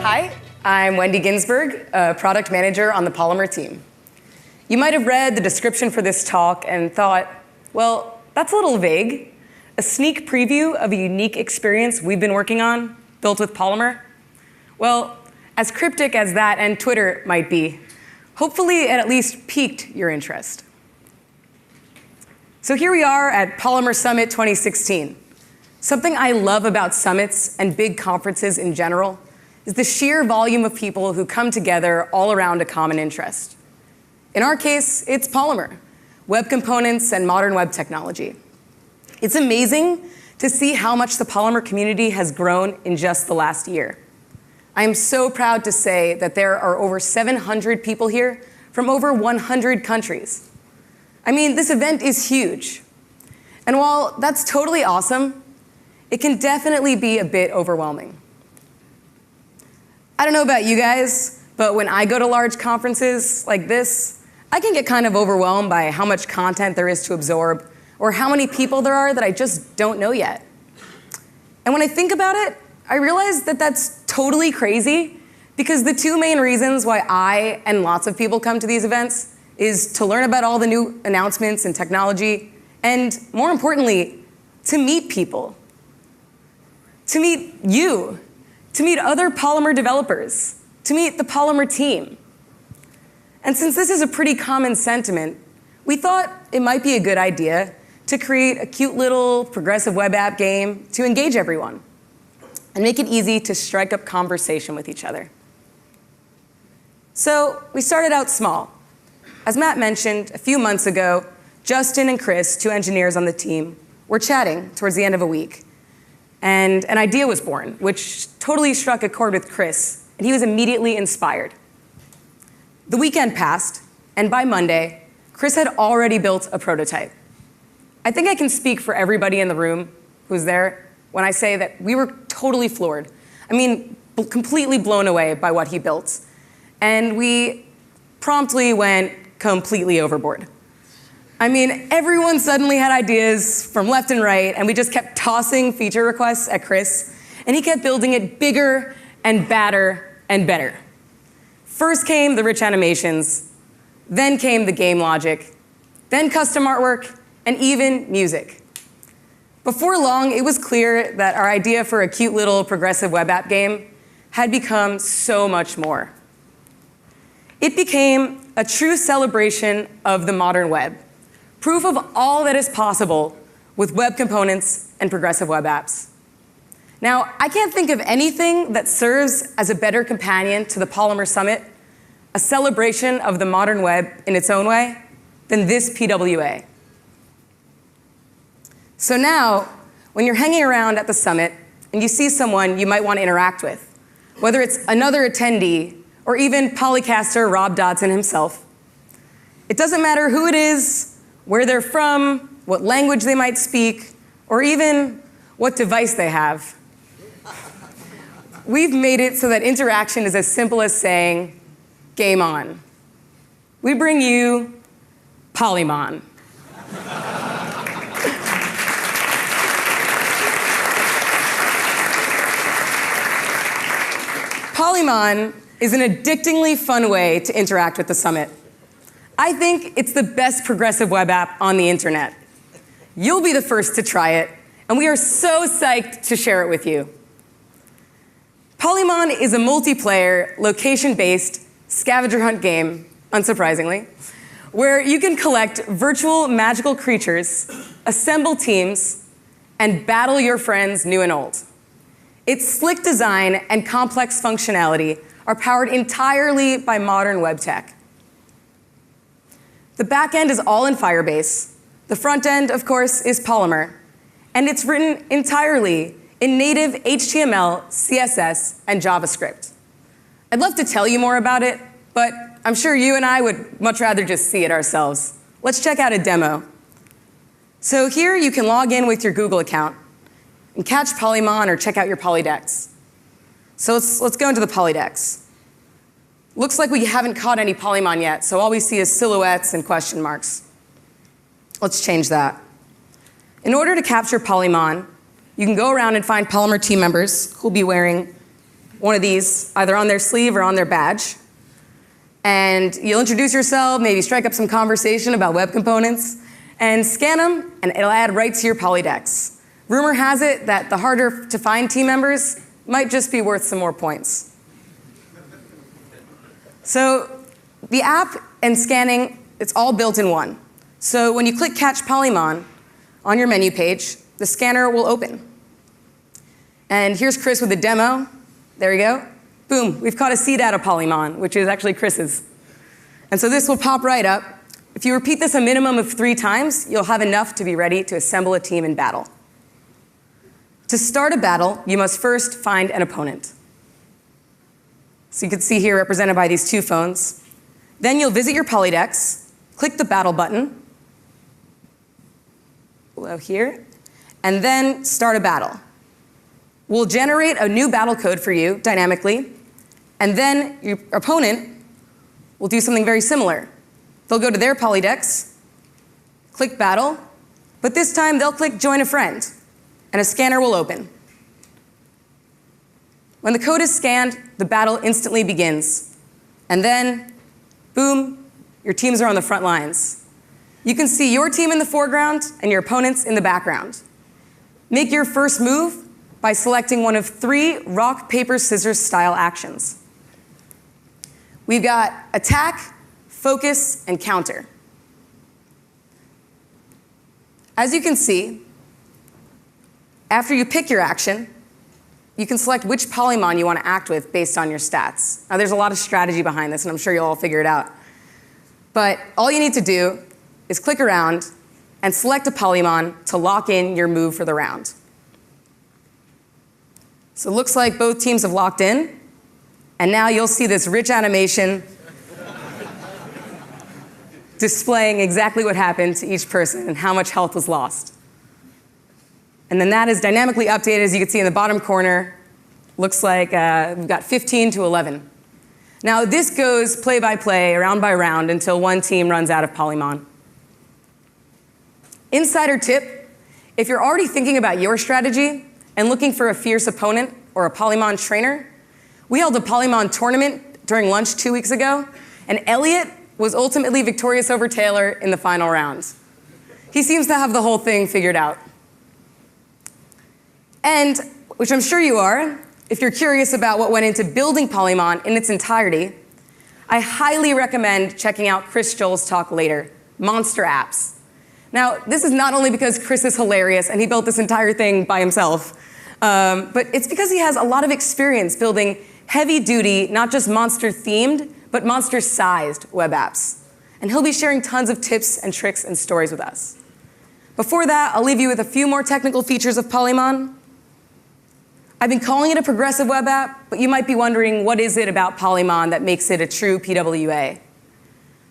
Hi, I'm Wendy Ginsberg, a product manager on the Polymer team. You might have read the description for this talk and thought, well, that's a little vague. A sneak preview of a unique experience we've been working on, built with Polymer? Well, as cryptic as that and Twitter might be, hopefully it at least piqued your interest. So here we are at Polymer Summit 2016. Something I love about summits and big conferences in general is the sheer volume of people who come together all around a common interest. In our case, it's Polymer, web components and modern web technology. It's amazing to see how much the Polymer community has grown in just the last year. I am so proud to say that there are over 700 people here from over 100 countries. I mean, this event is huge. And while that's totally awesome, it can definitely be a bit overwhelming. I don't know about you guys, but when I go to large conferences like this, I can get kind of overwhelmed by how much content there is to absorb or how many people there are that I just don't know yet. And when I think about it, I realize that that's totally crazy because the two main reasons why I and lots of people come to these events is to learn about all the new announcements and technology, and more importantly, to meet people. To meet you, to meet other Polymer developers, to meet the Polymer team. And since this is a pretty common sentiment, we thought it might be a good idea to create a cute little progressive web app game to engage everyone and make it easy to strike up conversation with each other. So we started out small. As Matt mentioned, a few months ago, Justin and Chris, two engineers on the team, were chatting towards the end of a week. And an idea was born, which totally struck a chord with Chris, and he was immediately inspired. The weekend passed, and by Monday, Chris had already built a prototype. I think I can speak for everybody in the room who's there when I say that we were totally floored. I mean, completely blown away by what he built. And we promptly went completely overboard. I mean, everyone suddenly had ideas from left and right, and we just kept tossing feature requests at Chris, and he kept building it bigger and badder and better. First came the rich animations, then came the game logic, then custom artwork, and even music. Before long, it was clear that our idea for a cute little progressive web app game had become so much more. It became a true celebration of the modern web, proof of all that is possible with web components and progressive web apps. Now, I can't think of anything that serves as a better companion to the Polymer Summit, a celebration of the modern web in its own way, than this PWA. So now, when you're hanging around at the summit and you see someone you might want to interact with, whether it's another attendee or even Polycaster Rob Dodson himself, it doesn't matter who it is, where they're from, what language they might speak, or even what device they have. We've made it so that interaction is as simple as saying, game on. We bring you Polymon. Polymon is an addictingly fun way to interact with the summit. I think it's the best progressive web app on the internet. You'll be the first to try it, and we are so psyched to share it with you. Polymon is a multiplayer, location-based scavenger hunt game, unsurprisingly, where you can collect virtual magical creatures, assemble teams, and battle your friends new and old. Its slick design and complex functionality are powered entirely by modern web tech. The back end is all in Firebase. The front end, of course, is Polymer. And it's written entirely in native HTML, CSS, and JavaScript. I'd love to tell you more about it, but I'm sure you and I would much rather just see it ourselves. Let's check out a demo. So here you can log in with your Google account and catch Polymon or check out your Polydex. So let's go into the Polydex. Looks like we haven't caught any Polymon yet, so all we see is silhouettes and question marks. Let's change that. In order to capture Polymon, you can go around and find Polymer team members who'll be wearing one of these, either on their sleeve or on their badge. And you'll introduce yourself, maybe strike up some conversation about web components, and scan them, and it'll add right to your Polydex. Rumor has it that the harder to find team members might just be worth some more points. So the app and scanning, it's all built in one. So when you click Catch Polymer on your menu page, the scanner will open. And here's Chris with a demo. There you go. Boom, we've caught a seed out of Polymer, which is actually Chris's. And so this will pop right up. If you repeat this a minimum of 3 times, you'll have enough to be ready to assemble a team in battle. To start a battle, you must first find an opponent. So you can see here represented by these 2 phones. Then you'll visit your Polydex, click the battle button below here, and then start a battle. We'll generate a new battle code for you dynamically, and then your opponent will do something very similar. They'll go to their Polydex, click battle, but this time they'll click join a friend, and a scanner will open. When the code is scanned, the battle instantly begins. And then, boom, your teams are on the front lines. You can see your team in the foreground and your opponents in the background. Make your first move by selecting one of 3 rock, paper, scissors style actions. We've got attack, focus, and counter. As you can see, after you pick your action, you can select which polymon you want to act with based on your stats. Now, there's a lot of strategy behind this, and I'm sure you'll all figure it out. But all you need to do is click around and select a polymon to lock in your move for the round. So it looks like both teams have locked in, and now you'll see this rich animation displaying exactly what happened to each person and how much health was lost. And then that is dynamically updated, as you can see in the bottom corner. Looks like we've got 15 to 11. Now this goes play by play, round by round, until one team runs out of polymon. Insider tip, if you're already thinking about your strategy and looking for a fierce opponent or a polymon trainer, we held a polymon tournament during lunch 2 weeks ago, and Elliot was ultimately victorious over Taylor in the final round. He seems to have the whole thing figured out. And, which I'm sure you are, if you're curious about what went into building Polymon in its entirety, I highly recommend checking out Chris Joel's talk later, Monster Apps. Now, this is not only because Chris is hilarious and he built this entire thing by himself, but it's because he has a lot of experience building heavy-duty, not just monster-themed, but monster-sized web apps. And he'll be sharing tons of tips and tricks and stories with us. Before that, I'll leave you with a few more technical features of Polymon. I've been calling it a progressive web app, but you might be wondering, what is it about Polymon that makes it a true PWA?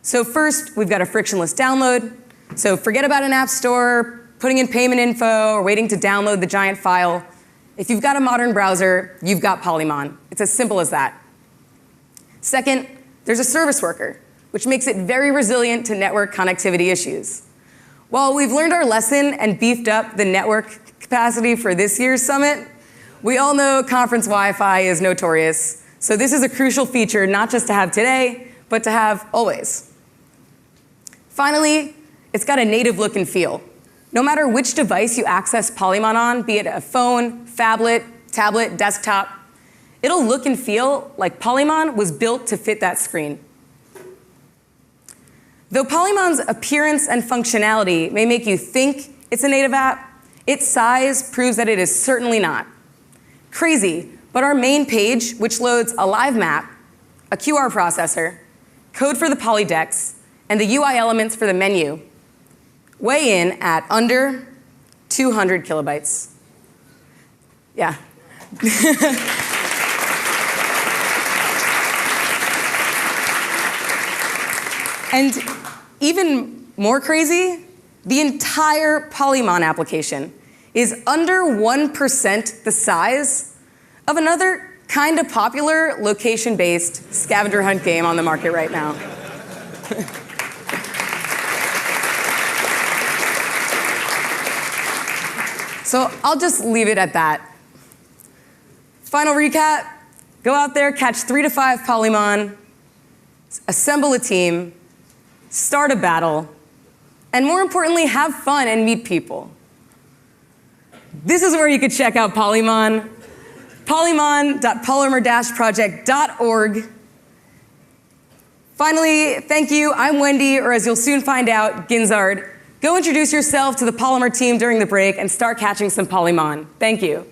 So first, we've got a frictionless download. So forget about an app store, putting in payment info, or waiting to download the giant file. If you've got a modern browser, you've got Polymon. It's as simple as that. Second, there's a service worker, which makes it very resilient to network connectivity issues. While we've learned our lesson and beefed up the network capacity for this year's summit, we all know conference Wi-Fi is notorious. So this is a crucial feature not just to have today, but to have always. Finally, it's got a native look and feel. No matter which device you access Polymon on, be it a phone, phablet, tablet, desktop, it'll look and feel like Polymon was built to fit that screen. Though Polymon's appearance and functionality may make you think it's a native app, its size proves that it is certainly not. Crazy, but our main page, which loads a live map, a QR processor, code for the Polydex, and the UI elements for the menu, weigh in at under 200 kilobytes. Yeah. And even more crazy, the entire Polymon application is under 1% the size of another kind of popular location-based scavenger hunt game on the market right now. So I'll just leave it at that. Final recap, Go out there, catch 3 to 5 Polymon, assemble a team, start a battle, and more importantly, have fun and meet people. This is where you could check out Polymon, polymon.polymer-project.org. Finally, thank you. I'm Wendy, or as you'll soon find out, Ginsberg. Go introduce yourself to the Polymer team during the break and start catching some Polymon. Thank you.